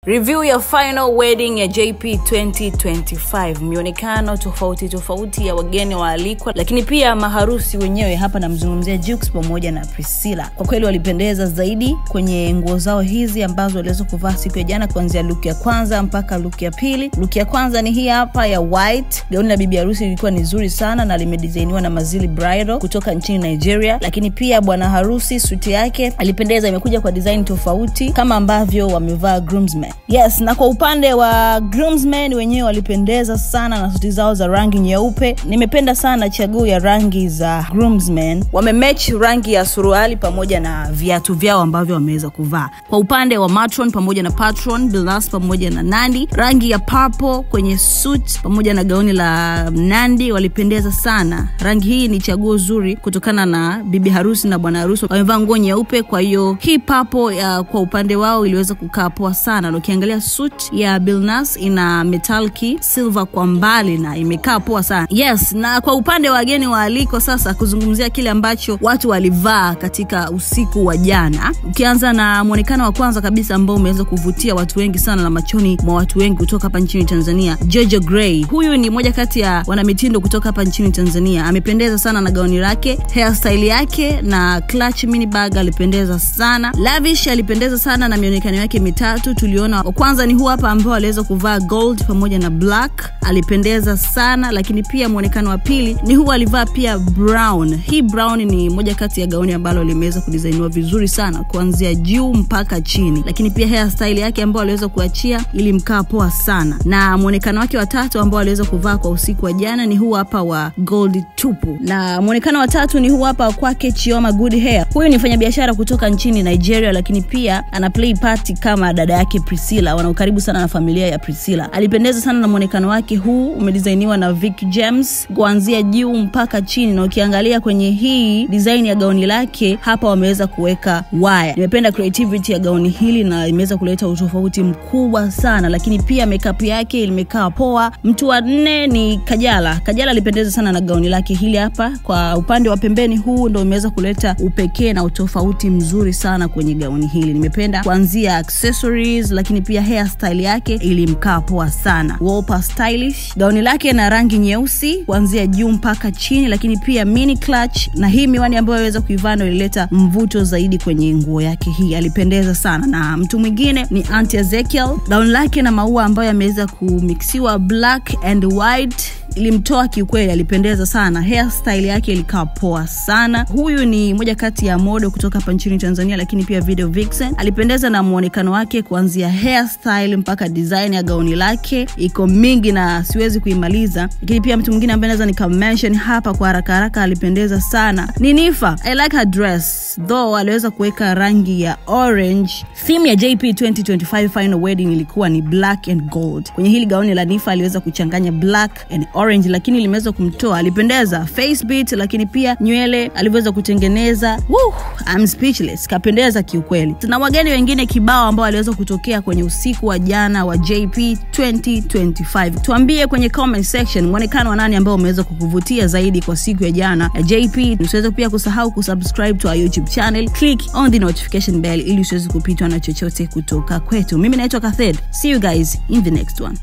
Review ya final wedding ya JP 2025. Mionekano tofauti ya wageni waalikwa, lakini pia maharusi wenyewe. Hapa namzungumzia Jux pamoja na Priscilla. Kwa kweli walipendeza zaidi kwenye nguo zao hizi ambazo waliweza kuvaa siku ya jana, kuanzia look ya kwanza mpaka look ya pili. Look ya kwanza ni hii hapa ya white. Gauni la bibi harusi lilikuwa ni nzuri sana na limedesigniwa na Mazili Bridal kutoka nchini Nigeria. Lakini pia bwana harusi suti yake alipendeza, imekuja kwa design tofauti kama ambavyo wamevaa groomsmen. Yes, na kwa upande wa groomsmen wenyewe walipendeza sana na suti zao za rangi nyeupe. Nimependa sana chaguo ya rangi za groomsmen. Wamematch rangi ya suruali pamoja na viatu vyao ambavyo wameweza kuvaa. Kwa upande wa matron pamoja na patron, Bilnas pamoja na Nandi, rangi ya purple kwenye suit pamoja na gauni la Nandi walipendeza sana. Rangi hii ni chaguo zuri kutokana na bibi harusi na bwana harusi wamevaa nguo nyeupe, kwa hiyo hii purple kwa upande wao iliweza kukaa poa sana. Na ukiangalia suit ya Bilnas ina metallic silver kwa mbali na imekaa poa sana. Yes, na kwa upande wa wageni waaliko sasa kuzungumzia kile ambacho watu walivaa katika usiku wa jana. Ukianza na muonekano wa kwanza kabisa ambao umeweza kuvutia watu wengi sana na machoni mwa watu wengi kutoka hapa nchini Tanzania, Jojo Gray. Huyu ni moja kati ya wanamitindo kutoka hapa nchini Tanzania. Amependeza sana na gauni lake, hairstyle yake na clutch mini bag alipendeza sana. Lavish alipendeza sana na mionekano yake mitatu. Tuliona kwanza ni huu hapa ambao aliweza kuvaa gold pamoja na black, alipendeza sana. Lakini pia muonekano wa pili ni huu alivaa pia brown. Hii brown ni moja kati ya gauni ambalo limeweza kudesigniwa vizuri sana kuanzia juu mpaka chini. Lakini pia hairstyle yake ambao aliweza kuachia ilimkaa poa sana. Na muonekano wake wa tatu ambao aliweza kuvaa kwa usiku wa jana ni huu hapa wa gold tupu. Na muonekano wa tatu ni huu hapa kwake Chioma Good Hair. Huyu ni mfanyabiashara kutoka nchini Nigeria, lakini pia ana play party kama dada yake Priscilla. Wana ukaribu sana na familia ya Priscilla. Alipendeza sana na muonekano wake huu umedesigniwa na Vic James kuanzia juu mpaka chini, na ukiangalia kwenye hii design ya gauni lake hapa wameweza kuweka wire. Nimependa creativity ya gauni hili na imeweza kuleta utofauti mkubwa sana. Lakini pia makeup yake imekaa poa. Mtu wa nne ni Kajala. Kajala alipendeza sana na gauni lake hili hapa. Kwa upande wa pembeni huu ndio umeweza kuleta upekee na utofauti mzuri sana kwenye gauni hili. Nimependa kuanzia accessories, lakini pia hairstyle yake ilimkaa poa sana. Wallpaper stylish. Gauni lake na rangi nyeusi kuanzia juu mpaka chini, lakini pia mini clutch na hii miwani ambayo aliweza kuivaa ndio ilileta mvuto zaidi kwenye nguo yake hii. Alipendeza sana. Na mtu mwingine ni Auntie Ezekiel. Gauni lake na maua ambayo yameweza kumixiwa black and white ilimtoa kiukweli, alipendeza sana. Hairstyle yake ilikaa poa sana. Huyu ni moja kati ya model kutoka hapa nchini Tanzania, lakini pia video vixen. Alipendeza na muonekano wake kuanzia hairstyle mpaka design ya gauni lake iko mingi na siwezi kuimaliza. Lakini pia mtu mwingine ambaye naweza nikamention hapa kwa haraka alipendeza sana ni Nifa. I like her dress though aliweza kuweka rangi ya orange. Theme ya JP 2025 final wedding ilikuwa ni black and gold. Kwenye hili gauni la Nifa aliweza kuchanganya black and orange, lakini limeweza kumtoa. Alipendeza face beat, lakini pia nywele aliweza kutengeneza. I'm speechless. Kapendeza kiukweli. Tuna wageni wengine kibao ambao waliweza kutokea kwenye usiku wa jana wa JP 2025. Tuambie kwenye comment section muonekano wa nani ambao umeweza kukuvutia zaidi kwa siku ya jana ya JP. Usiweze pia kusahau kusubscribe to our YouTube channel. Click on the notification bell ili usiweze kupitwa na chochote kutoka kwetu. Mimi naitwa Kathed. See you guys in the next one.